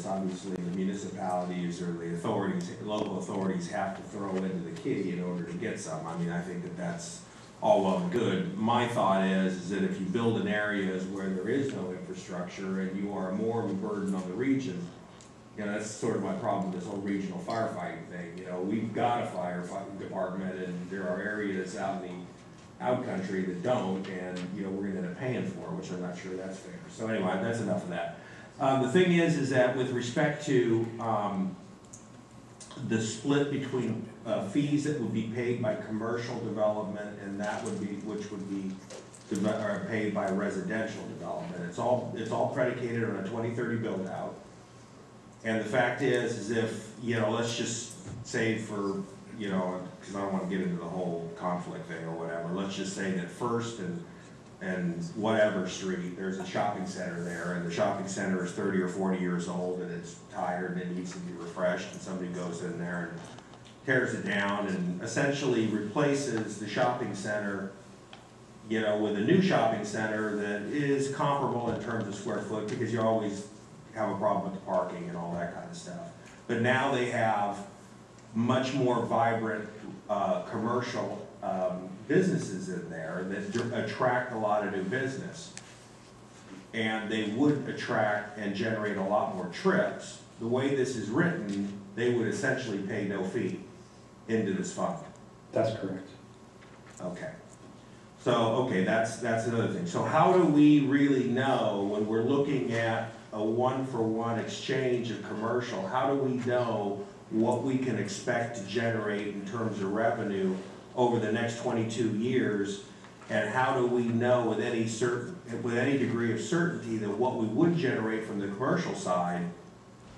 improvements, obviously the municipalities or the authorities, local authorities have to throw into the kitty in order to get some. I mean, I think that that's all well and good. My thought is that if you build in areas where there is no infrastructure and you are more of a burden on the region, you know, that's sort of my problem with this whole regional firefighting thing. You know, we've got a firefighting department, and there are areas out in the out country that don't, and you know, we're gonna end up paying for it, which I'm not sure that's fair. So anyway, that's enough of that. The thing is that with respect to the split between fees that would be paid by commercial development and that would be, which would be paid by residential development, it's all predicated on a 2030 build out. And the fact is if, you know, let's just say for, you know, because I don't want to get into the whole conflict thing or whatever, let's just say that First and whatever street, there's a shopping center there, and the shopping center is 30 or 40 years old, and it's tired and it needs to be refreshed, and somebody goes in there and tears it down and essentially replaces the shopping center, you know, with a new shopping center that is comparable in terms of square foot, because you always have a problem with the parking and all that kind of stuff. But now they have much more vibrant commercial businesses in there that attract a lot of new business. And they would attract and generate a lot more trips. The way this is written, they would essentially pay no fee into this fund. That's correct. Okay. So, okay, that's another thing. So how do we really know when we're looking at a one-for-one exchange of commercial, how do we know what we can expect to generate in terms of revenue over the next 22 years, and how do we know with any degree of certainty that what we would generate from the commercial side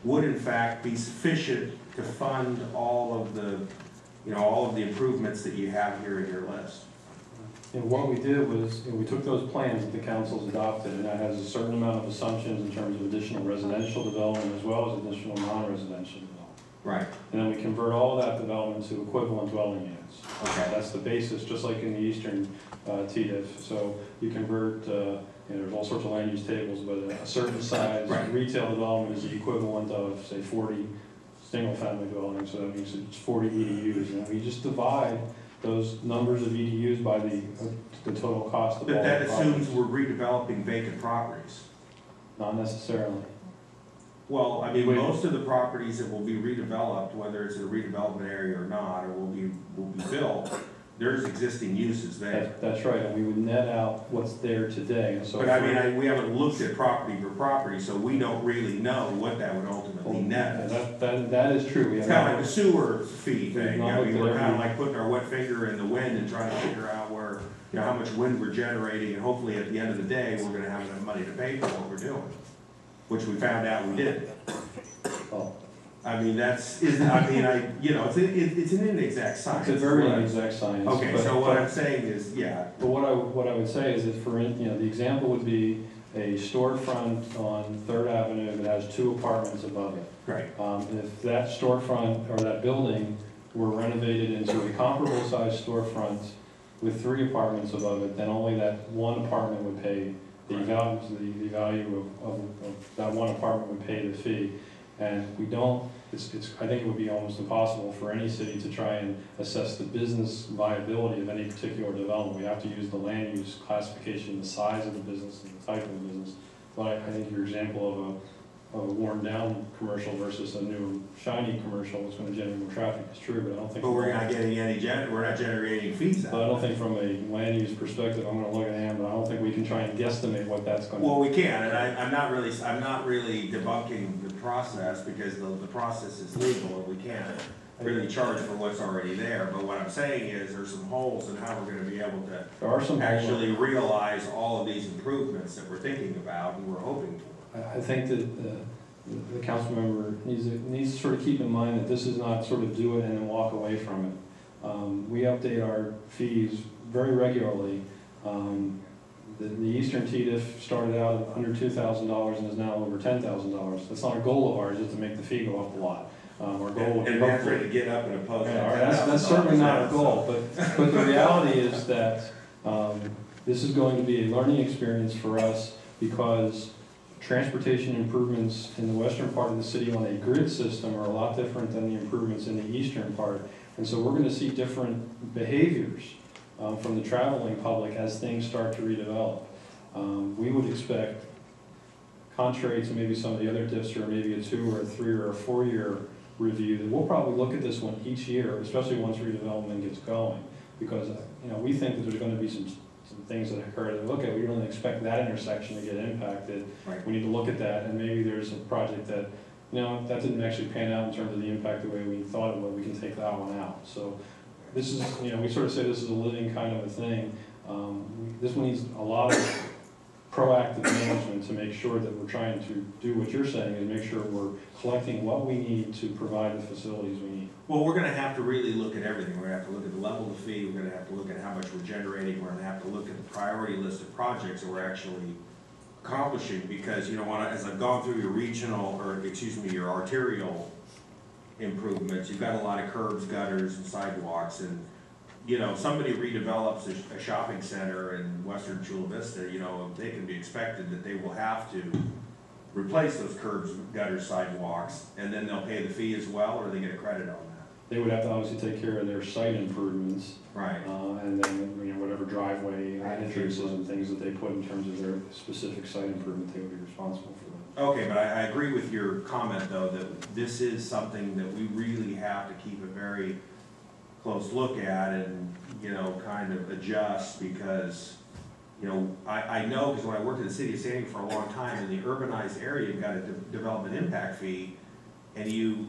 would in fact be sufficient to fund all of the, you know, all of the improvements that you have here in your list? And what we did was, we took those plans that the council's adopted, and that has a certain amount of assumptions in terms of additional residential development as well as additional non-residential development. Right. And then we convert all of that development to equivalent dwelling units. Okay. That's the basis, just like in the eastern TDIF. So you convert, you know, there's all sorts of land use tables, but a certain size retail development is the equivalent of, say, 40 single-family dwellings. So that means it's 40 EDUs, and we just divide those numbers of EDUs by the total cost of all the properties. But that assumes we're redeveloping vacant properties. Not necessarily. Well, I mean, most of the properties that will be redeveloped, whether it's a redevelopment area or not, or will be built, there's existing uses there. That's right, and we would net out what's there today. And so but I mean, we haven't looked at property for property, so we don't really know what that would ultimately net. That is true. It's kind of like a sewer fee thing. I mean, we're kind of like putting our wet finger in the wind and trying to figure out where, you know, how much wind we're generating, and hopefully at the end of the day, we're going to have enough money to pay for what we're doing, which we found out we didn't. Oh. I mean, you know, it's an inexact science. It's a very inexact science. Okay, so what I'm saying is, yeah. But what I would say is that, for, you know, the example would be a storefront on 3rd Avenue that has 2 apartments above it. Right. If that storefront or that building were renovated into a comparable size storefront with 3 apartments above it, then only that one apartment would pay the value of that one apartment would pay the fee. And we don't, I think it would be almost impossible for any city to try and assess the business viability of any particular development. We have to use the land use classification, the size of the business and the type of the business. But I think your example of a worn down commercial versus a new shiny commercial that's going to generate more traffic is true, but I don't think. But we're not getting we're not generating fees out of it. I don't think from a land use perspective, I'm going to look at him, but I don't think we can try and guesstimate what that's going to. Well, we can, and I'm not really debunking the process, because the process is legal and we can't really charge for what's already there. But what I'm saying is there's some holes in how we're going to be able to actually realize all of these improvements that we're thinking about and we're hoping for. I think that the council member needs to sort of keep in mind that this is not sort of do it and then walk away from it. We update our fees very regularly. The Eastern TDIF started out at under $2,000 and is now over $10,000. That's not a goal of ours, is to make the fee go up a lot. Our goal would be to get up and oppose that's certainly not a goal, but the reality is that this is going to be a learning experience for us, because transportation improvements in the western part of the city on a grid system are a lot different than the improvements in the eastern part. And so we're gonna see different behaviors from the traveling public as things start to redevelop. We would expect, contrary to maybe some of the other DIFs, or maybe a 2 or a 3 or a 4-year review, that we'll probably look at this one each year, especially once redevelopment gets going. Because we think that there's gonna be some things that occur that look at, we don't expect that intersection to get impacted. Right. We need to look at that, and maybe there's a project that, that didn't actually pan out in terms of the impact the way we thought it would, we can take that one out. So this is, we sort of say this is a living kind of a thing. This one needs a lot of proactive management to make sure that we're trying to do what you're saying, and make sure we're collecting what we need to provide the facilities we need. Well, we're gonna have to really look at everything. We're gonna have to look at the level of the fee, we're gonna have to look at how much we're generating, we're gonna have to look at the priority list of projects that we're actually accomplishing, because, as I've gone through your regional, your arterial improvements, you've got a lot of curbs, gutters, and sidewalks, and, somebody redevelops a shopping center in western Chula Vista, they can be expected that they will have to replace those curbs, gutters, sidewalks, and then they'll pay the fee as well, or they get a credit on that. They would have to obviously take care of their site improvements. Right. And then, whatever driveway entrances and things that they put in terms of their specific site improvement, they would be responsible for that. Okay, but I agree with your comment, though, that this is something that we really have to keep a very close look at and, kind of adjust, because, I know, because when I worked in the city of San Diego for a long time, in the urbanized area, you've got a development impact fee, and you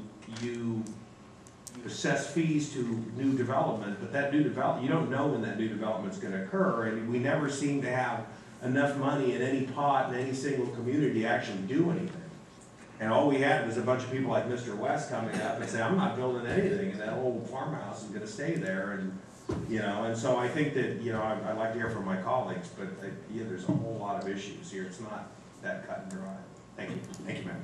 assess fees to new development, but that new development, you don't know when that new development's gonna occur, and we never seem to have enough money in any pot in any single community to actually do anything. And all we had was a bunch of people like Mr. West coming up and say, I'm not building anything, and that old farmhouse is gonna stay there, and, and so I think that, I'd like to hear from my colleagues, but, there's a whole lot of issues here, it's not that cut and dry. Thank you, Madam.